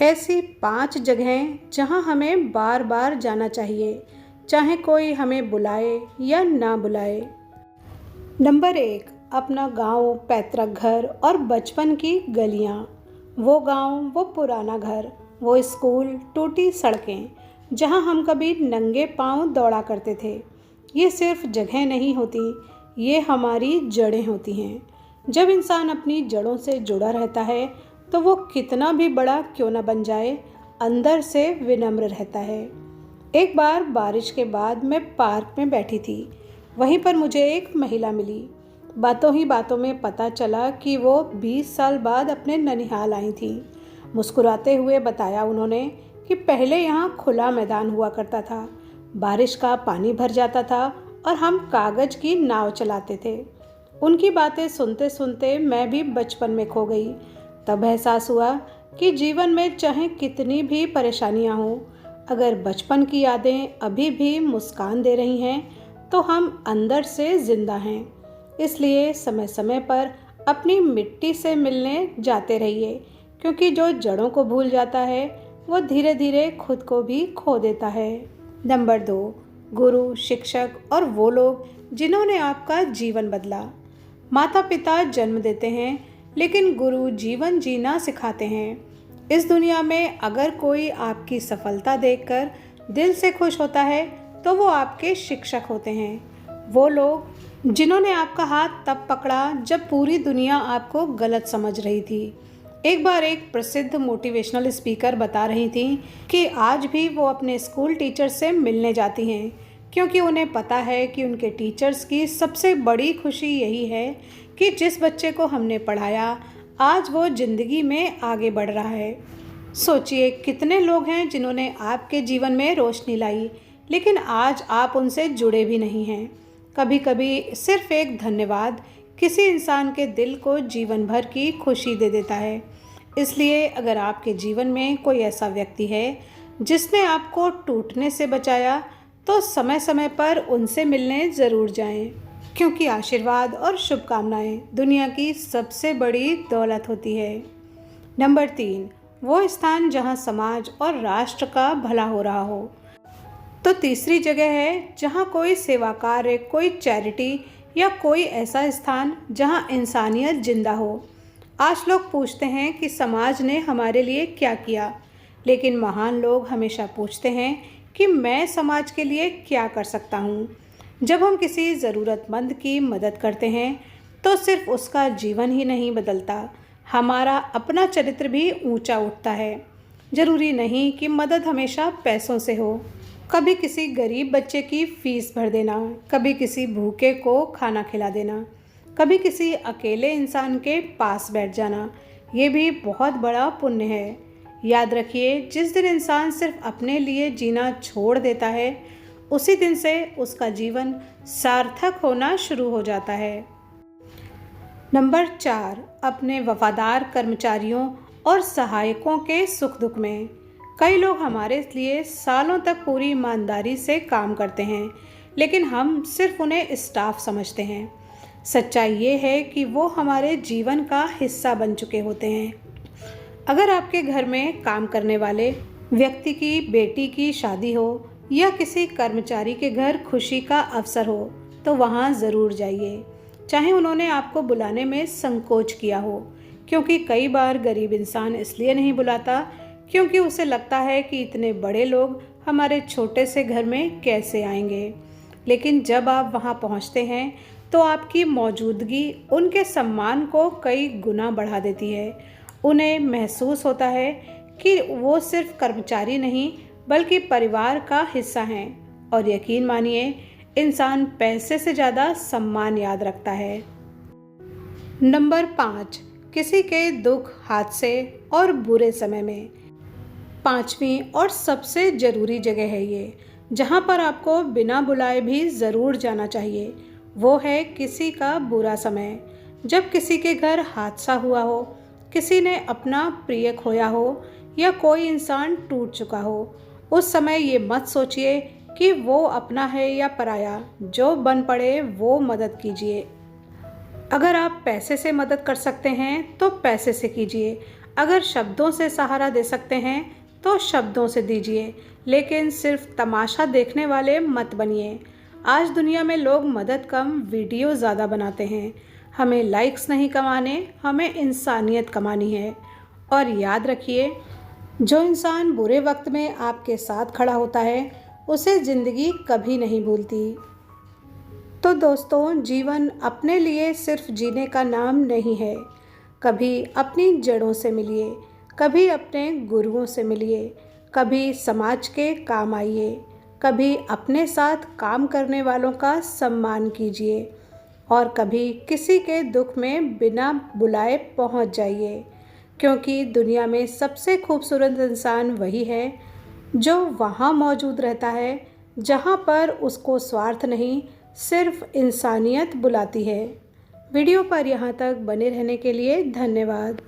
ऐसी 5 जगहें जहां हमें बार बार जाना चाहिए, चाहे कोई हमें बुलाए या ना बुलाए। नंबर 1, अपना गांव, पैतृक घर और बचपन की गलियां। वो गांव, वो पुराना घर, वो स्कूल, टूटी सड़कें जहां हम कभी नंगे पांव दौड़ा करते थे। ये सिर्फ जगह नहीं होती, ये हमारी जड़ें होती हैं। जब इंसान अपनी जड़ों से जुड़ा रहता है तो वो कितना भी बड़ा क्यों न बन जाए, अंदर से विनम्र रहता है। एक बार बारिश के बाद मैं पार्क में बैठी थी। वहीं पर मुझे एक महिला मिली। बातों ही बातों में पता चला कि वो 20 साल बाद अपने ननिहाल आई थी। मुस्कुराते हुए बताया उन्होंने कि पहले यहाँ खुला मैदान हुआ करता था, बारिश का पानी भर जाता था और हम कागज की नाव चलाते थे। उनकी बातें सुनते सुनते मैं भी बचपन में खो गई। तब एहसास हुआ कि जीवन में चाहे कितनी भी परेशानियां हों, अगर बचपन की यादें अभी भी मुस्कान दे रही हैं तो हम अंदर से जिंदा हैं। इसलिए समय समय पर अपनी मिट्टी से मिलने जाते रहिए, क्योंकि जो जड़ों को भूल जाता है वो धीरे धीरे खुद को भी खो देता है। नंबर 2, गुरु, शिक्षक और वो लोग जिन्होंने आपका जीवन बदला। माता पिता जन्म देते हैं, लेकिन गुरु जीवन जीना सिखाते हैं। इस दुनिया में अगर कोई आपकी सफलता देखकर दिल से खुश होता है तो वो आपके शिक्षक होते हैं। वो लोग जिन्होंने आपका हाथ तब पकड़ा जब पूरी दुनिया आपको गलत समझ रही थी। एक बार एक प्रसिद्ध मोटिवेशनल स्पीकर बता रही थी कि आज भी वो अपने स्कूल टीचर से मिलने जाती हैं, क्योंकि उन्हें पता है कि उनके टीचर्स की सबसे बड़ी खुशी यही है कि जिस बच्चे को हमने पढ़ाया आज वो ज़िंदगी में आगे बढ़ रहा है। सोचिए कितने लोग हैं जिन्होंने आपके जीवन में रोशनी लाई, लेकिन आज आप उनसे जुड़े भी नहीं हैं। कभी कभी सिर्फ एक धन्यवाद किसी इंसान के दिल को जीवन भर की खुशी दे देता है। इसलिए अगर आपके जीवन में कोई ऐसा व्यक्ति है जिसने आपको टूटने से बचाया, तो समय समय पर उनसे मिलने ज़रूर जाएं, क्योंकि आशीर्वाद और शुभकामनाएं दुनिया की सबसे बड़ी दौलत होती है। नंबर 3, वो स्थान जहां समाज और राष्ट्र का भला हो रहा हो। तो तीसरी जगह है जहां कोई सेवा कार्य, कोई चैरिटी या कोई ऐसा स्थान जहां इंसानियत जिंदा हो। आज लोग पूछते हैं कि समाज ने हमारे लिए क्या किया, लेकिन महान लोग हमेशा पूछते हैं कि मैं समाज के लिए क्या कर सकता हूँ। जब हम किसी ज़रूरतमंद की मदद करते हैं तो सिर्फ उसका जीवन ही नहीं बदलता, हमारा अपना चरित्र भी ऊंचा उठता है। ज़रूरी नहीं कि मदद हमेशा पैसों से हो। कभी किसी गरीब बच्चे की फीस भर देना, कभी किसी भूखे को खाना खिला देना, कभी किसी अकेले इंसान के पास बैठ जाना, ये भी बहुत बड़ा पुण्य है। याद रखिए, जिस दिन इंसान सिर्फ अपने लिए जीना छोड़ देता है उसी दिन से उसका जीवन सार्थक होना शुरू हो जाता है। नंबर 4, अपने वफादार कर्मचारियों और सहायकों के सुख दुख में। कई लोग हमारे लिए सालों तक पूरी ईमानदारी से काम करते हैं, लेकिन हम सिर्फ उन्हें स्टाफ समझते हैं। सच्चाई ये है कि वो हमारे जीवन का हिस्सा बन चुके होते हैं। अगर आपके घर में काम करने वाले व्यक्ति की बेटी की शादी हो या किसी कर्मचारी के घर खुशी का अवसर हो तो वहाँ ज़रूर जाइए, चाहे उन्होंने आपको बुलाने में संकोच किया हो। क्योंकि कई बार गरीब इंसान इसलिए नहीं बुलाता क्योंकि उसे लगता है कि इतने बड़े लोग हमारे छोटे से घर में कैसे आएंगे। लेकिन जब आप वहाँ पहुँचते हैं तो आपकी मौजूदगी उनके सम्मान को कई गुना बढ़ा देती है। उन्हें महसूस होता है कि वो सिर्फ कर्मचारी नहीं बल्कि परिवार का हिस्सा हैं, और यकीन मानिए इंसान पैसे से ज़्यादा सम्मान याद रखता है। नंबर 5, किसी के दुख, हादसे और बुरे समय में। 5वीं और सबसे ज़रूरी जगह है ये, जहाँ पर आपको बिना बुलाए भी ज़रूर जाना चाहिए। वो है किसी का बुरा समय। जब किसी के घर हादसा हुआ हो, किसी ने अपना प्रिय खोया हो या कोई इंसान टूट चुका हो, उस समय ये मत सोचिए कि वो अपना है या पराया, जो बन पड़े वो मदद कीजिए। अगर आप पैसे से मदद कर सकते हैं तो पैसे से कीजिए, अगर शब्दों से सहारा दे सकते हैं तो शब्दों से दीजिए, लेकिन सिर्फ तमाशा देखने वाले मत बनिए। आज दुनिया में लोग मदद कम, वीडियो ज़्यादा बनाते हैं। हमें लाइक्स नहीं कमाने, हमें इंसानियत कमानी है। और याद रखिए, जो इंसान बुरे वक्त में आपके साथ खड़ा होता है उसे ज़िंदगी कभी नहीं भूलती। तो दोस्तों, जीवन अपने लिए सिर्फ जीने का नाम नहीं है। कभी अपनी जड़ों से मिलिए, कभी अपने गुरुओं से मिलिए, कभी समाज के काम आइए, कभी अपने साथ काम करने वालों का सम्मान कीजिए और कभी किसी के दुख में बिना बुलाए पहुंच जाइए। क्योंकि दुनिया में सबसे खूबसूरत इंसान वही है जो वहाँ मौजूद रहता है जहाँ पर उसको स्वार्थ नहीं, सिर्फ इंसानियत बुलाती है। वीडियो पर यहाँ तक बने रहने के लिए धन्यवाद।